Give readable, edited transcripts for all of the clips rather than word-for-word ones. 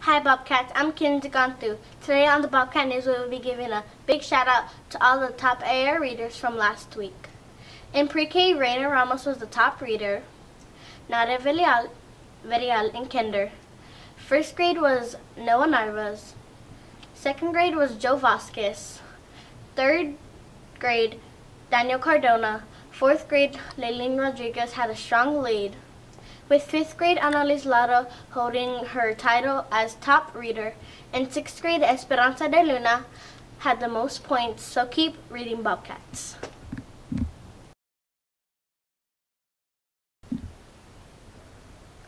Hi Bobcats, I'm Kenzie Cantu. Today on the Bobcat News we will be giving a big shout out to all the top AR readers from last week. In pre-K, Rainer Ramos was the top reader. Nare Verial in Kinder. First grade was Noah Narvas. Second grade was Joe Vasquez. Third grade, Daniel Cardona. Fourth grade, Leilene Rodriguez had a strong lead, with 5th grade Annalise Lara holding her title as top reader. In 6th grade, Esperanza Deluna had the most points, so keep reading Bobcats.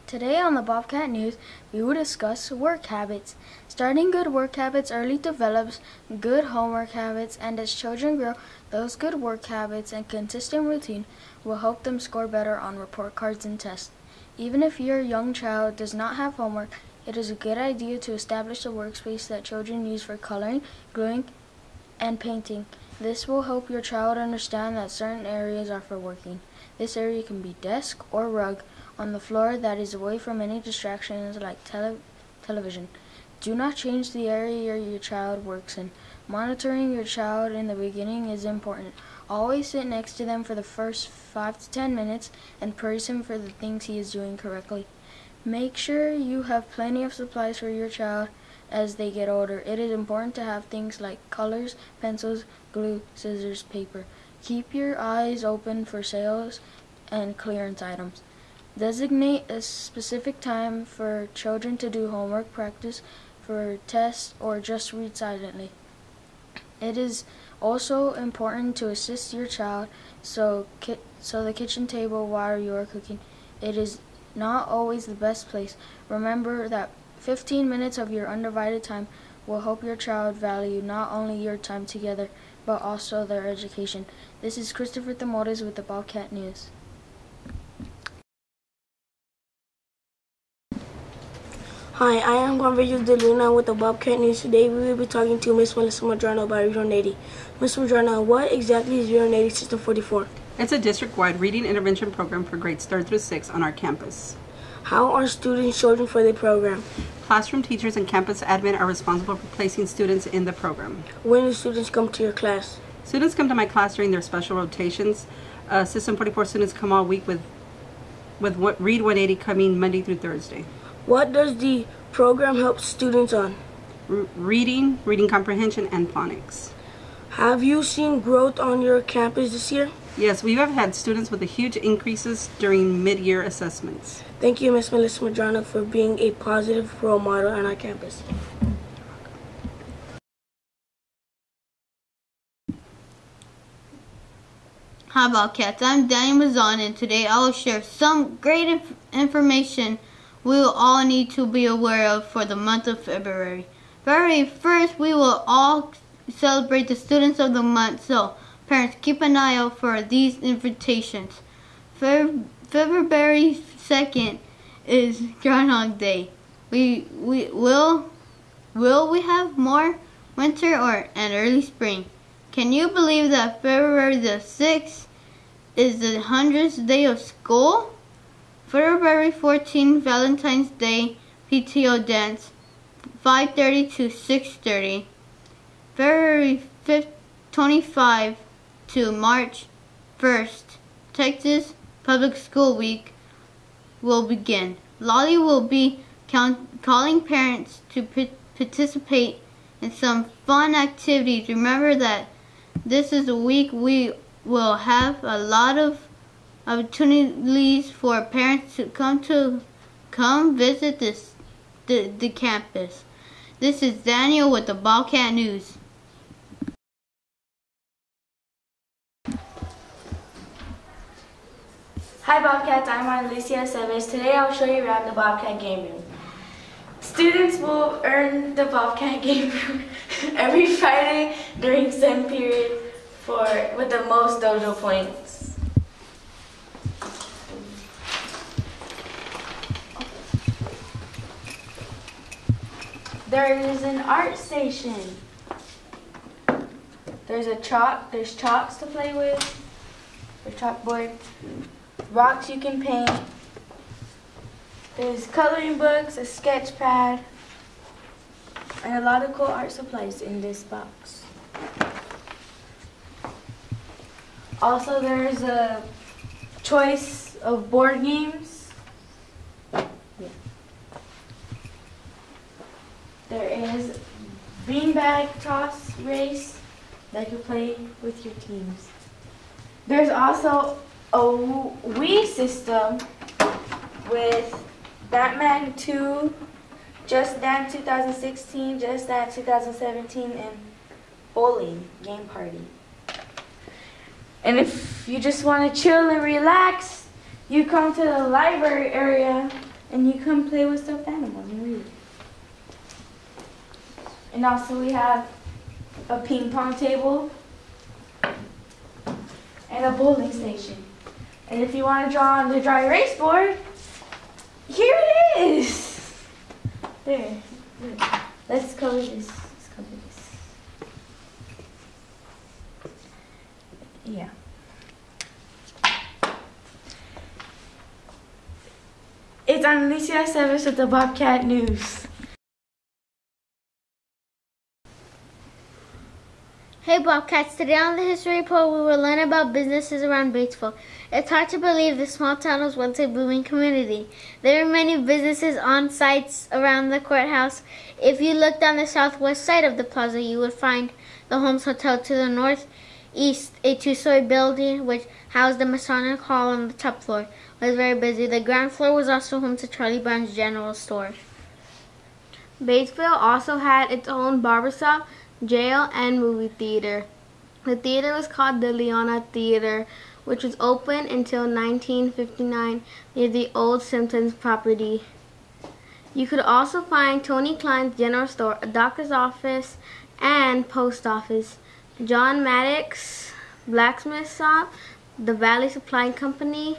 Today on the Bobcat News, we will discuss work habits. Starting good work habits early develops good homework habits, and as children grow, those good work habits and consistent routine will help them score better on report cards and tests. Even if your young child does not have homework, it is a good idea to establish a workspace that children use for coloring, gluing, and painting. This will help your child understand that certain areas are for working. This area can be desk or rug on the floor that is away from any distractions like television. Do not change the area your child works in. Monitoring your child in the beginning is important. Always sit next to them for the first 5 to 10 minutes and praise him for the things he is doing correctly. Make sure you have plenty of supplies for your child as they get older. It is important to have things like colors, pencils, glue, scissors, paper. Keep your eyes open for sales and clearance items. Designate a specific time for children to do homework, practice for tests, or just read silently. It is also important to assist your child so the kitchen table while you are cooking. It is not always the best place. Remember that 15 minutes of your undivided time will help your child value not only your time together, but also their education. This is Christopher Tamores with the Bobcat News. Hi, I am Juan Deluna with the Bobcat News. Today we will be talking to Miss Melissa Madrano about Read 180. Miss Madrano, what exactly is Read 180 System 44? It's a district-wide reading intervention program for grades 3rd through 6 on our campus. How are students chosen for the program? Classroom teachers and campus admin are responsible for placing students in the program. When do students come to your class? Students come to my class during their special rotations. System 44 students come all week with Read 180 coming Monday through Thursday. What does the program help students on? Reading comprehension, and phonics. Have you seen growth on your campus this year? Yes, we have had students with huge increases during mid-year assessments. Thank you, Miss Melissa Madrano, for being a positive role model on our campus. Hi Bobcats, I'm Daniel Bazan, and today I will share some great information we will all need to be aware of for the month of February. February 1st, we will all celebrate the students of the month, so parents keep an eye out for these invitations. February 2nd is Groundhog Day. Will we have more winter or an early spring? Can you believe that February the 6th is the 100th day of school? February 14th, Valentine's Day, PTO dance, 5:30 to 6:30. February 25 to March 1st, Texas Public School Week will begin. Lolly will be calling parents to participate in some fun activities. Remember that this is a week we will have a lot of opportunities for parents to come visit the campus. This is Daniel with the Bobcat News. Hi Bobcats, I'm Alicia Seves. Today I'll show you around the Bobcat game room. Students will earn the Bobcat game room every Friday during STEM period with the most dojo points. There is an art station. There's chalks to play with, there's chalkboard, rocks you can paint, there's coloring books, a sketch pad, and a lot of cool art supplies in this box. Also, there's a choice of board games. There is beanbag toss race that you play with your teams. There's also a Wii system with Batman 2, Just Dance 2016, Just Dance 2017, and bowling game party. And if you just want to chill and relax, you come to the library area and you come play with stuffed animals and read. And also we have a ping pong table and a bowling station. And if you want to draw on the dry erase board, here it is. There. Let's cover this. Yeah. It's Alicia Seves with the Bobcat News. Hey Bobcats, today on the History Report we will learn about businesses around Batesville. It's hard to believe this small town was once a booming community. There are many businesses on sites around the courthouse. If you look down the southwest side of the plaza, you would find the Holmes Hotel to the northeast, a two-story building which housed the Masonic Hall on the top floor. It was very busy. The ground floor was also home to Charlie Brown's General Store. Batesville also had its own barbershop, jail, and movie theater. The theater was called the Deluna Theater, which was open until 1959 near the old Simpsons property. You could also find Tony Klein's General Store, a doctor's office, and post office. John Maddox's blacksmith shop, the Valley Supply Company,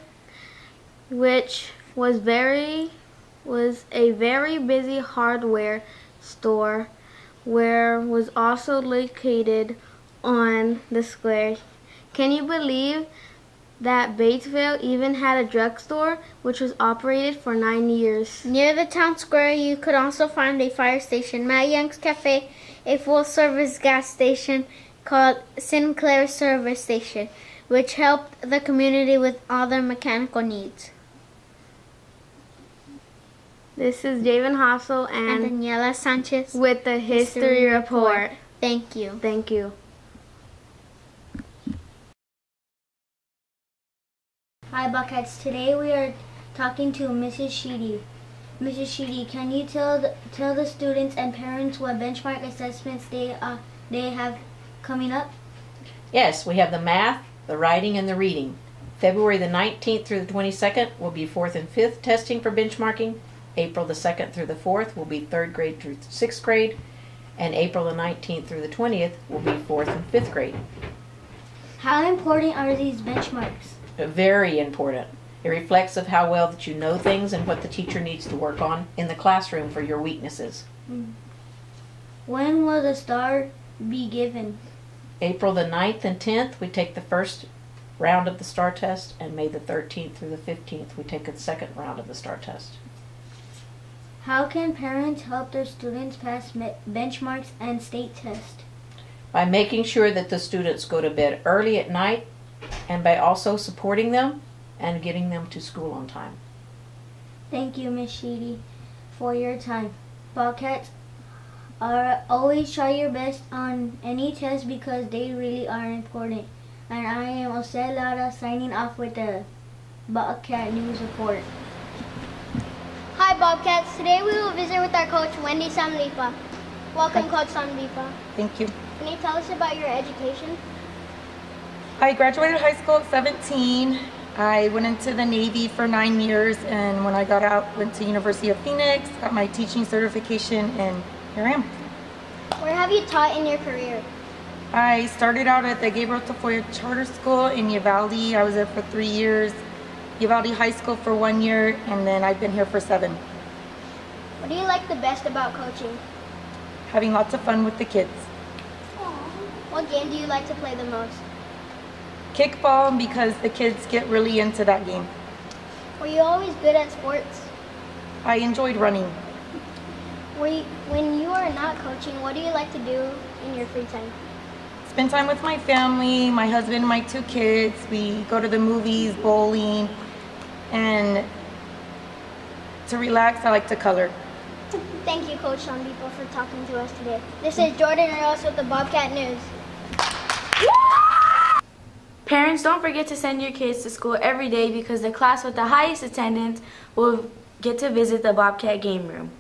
which was a very busy hardware store, where was also located on the square. Can you believe that Batesville even had a drugstore, which was operated for 9 years? Near the town square, you could also find a fire station, Matt Young's Cafe, a full-service gas station called Sinclair Service Station, which helped the community with all their mechanical needs. This is Javen Hossel and Daniela Sanchez with the History Report. Thank you. Thank you. Hi Buckheads, today we are talking to Mrs. Sheedy. Mrs. Sheedy, can you tell the students and parents what benchmark assessments they have coming up? Yes, we have the math, the writing, and the reading. February the 19th through the 22nd will be 4th and 5th testing for benchmarking. April the 2nd through the 4th will be 3rd grade through 6th grade, and April the 19th through the 20th will be 4th and 5th grade. How important are these benchmarks? Very important. It reflects of how well that you know things and what the teacher needs to work on in the classroom for your weaknesses. When will the star be given? April the 9th and 10th we take the first round of the STAR test, and May the 13th through the 15th we take the second round of the STAR test. How can parents help their students pass benchmarks and state tests? By making sure that the students go to bed early at night, and by also supporting them and getting them to school on time. Thank you, Miss Sheedy, for your time. Bobcats, always try your best on any test because they really are important. And I am Jose Lara signing off with the Bobcat News Report. Hi Bobcats, today we will visit with our coach, Wendy Samlipa. Welcome, Coach Samlipa. Thank you. Can you tell us about your education? I graduated high school at 17. I went into the Navy for 9 years, and when I got out, went to University of Phoenix, got my teaching certification, and here I am. Where have you taught in your career? I started out at the Gabriel Tafoya Charter School in Uvalde. I was there for 3 years. Uvalde High School for 1 year, and then I've been here for 7. What do you like the best about coaching? Having lots of fun with the kids. What game do you like to play the most? Kickball, because the kids get really into that game. Were you always good at sports? I enjoyed running. When you are not coaching, what do you like to do in your free time? Spend time with my family, my husband, my 2 kids. We go to the movies, bowling, and to relax, I like to color. Thank you, Coach Shondipo, for talking to us today. This is Jordan Ross with the Bobcat News. Parents, don't forget to send your kids to school every day because the class with the highest attendance will get to visit the Bobcat game room.